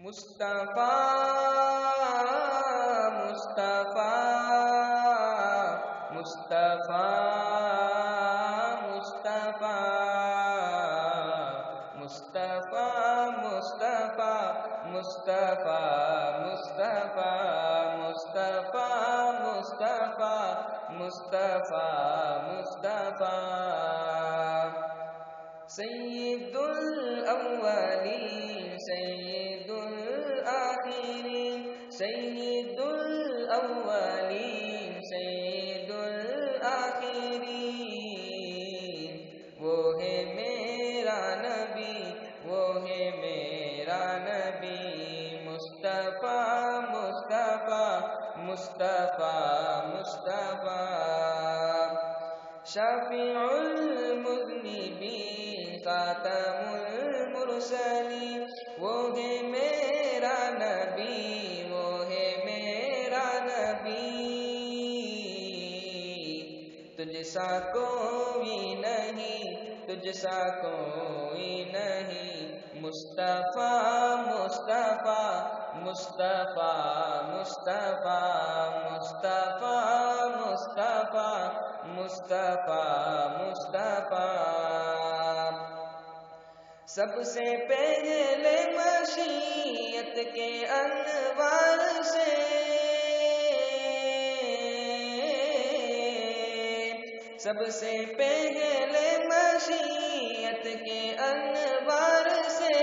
مصطفیٰ مصطفیٰ مصطفیٰ مصطفیٰ مصطفیٰ مصطفیٰ مصطفیٰ مصطفیٰ مصطفیٰ مصطفیٰ مصطفیٰ مصطفیٰ سید الاولین سید الآخرین سید الاولین سید الآخرین وہ ہے میرا نبی وہ ہے میرا نبی مصطفیٰ مصطفیٰ مصطفیٰ مصطفیٰ شافع المذنبین خاتم المرسلین وہ ہے میرا نبی وہ ہے میرا نبی تجھ سا کوئی نہیں تجھ سا کوئی نہیں مصطفیٰ مصطفیٰ مصطفیٰ مصطفیٰ مصطفیٰ مصطفیٰ مصطفیٰ مصطفیٰ سب سے پہلے مشیت کے انوار سے سب سے پہلے مشیت کے انوار سے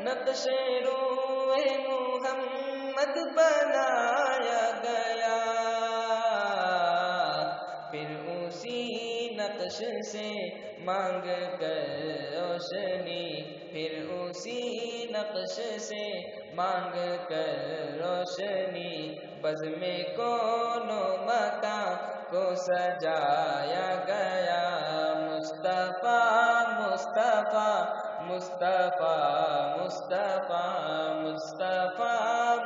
نقش روح محمد بنایا گیا پھر اسی نقش سے مانگ کر روشنی پھر اسی نقش سے مانگ کر روشنی بزم کون و مکان کو سجایا گیا مصطفیٰ مصطفیٰ مصطفیٰ مصطفیٰ مصطفیٰ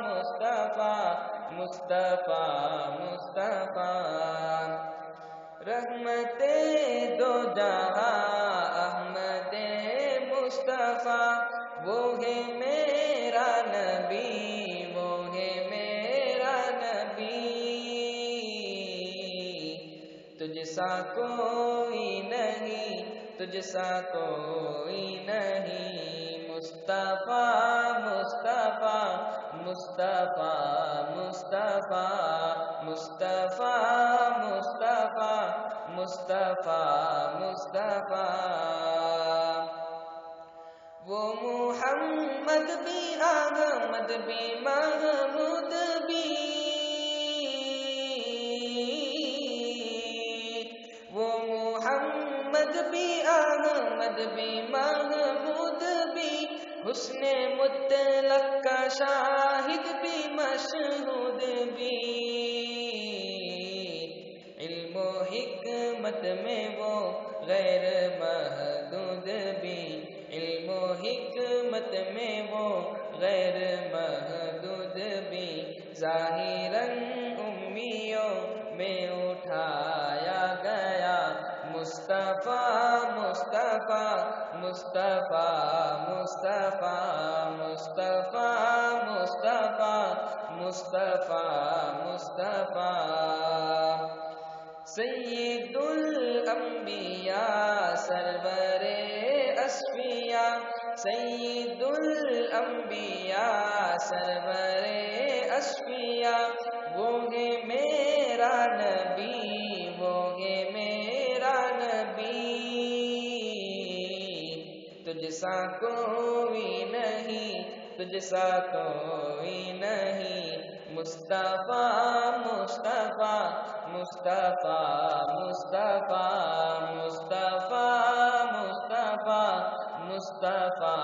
مصطفیٰ مصطفیٰ مصطفیٰ رحمت دو جہاں احمد مصطفیٰ وہ ہے میرا نبی وہ ہے میرا نبی تجھ سا کوئی نہیں تجھ سا کوئی نہیں مصطفیٰ مصطفیٰ مصطفیٰ مصطفیٰ مصطفیٰ مصطفیٰ مصطفیٰ مصطفیٰ وہ محمد بھی احمد بھی محمود بھی وہ محمد بھی احمد بھی محمود بھی حسن مطلق کا شاہد بھی مشہود بھی علم و حکمت میں وہ غیر محدود بھی علم و حکمت میں وہ غیر محدود بھی ظاہراً امیوں میں اٹھایا گیا مصطفیٰ مصطفیٰ مصطفیٰ مصطفیٰ مصطفیٰ مصطفیٰ مصطفیٰ مصطفیٰ سید الانبیاء سرور اصفیاء سید الانبیاء سرور اصفیاء وہ ہے میرا نبی وہ ہے میرا نبی تجھ سا کوئی نہیں تجھ سا کوئی نہیں مصطفیٰ مصطفیٰ مصطفیٰ مصطفیٰ مصطفیٰ مصطفیٰ مصطفیٰ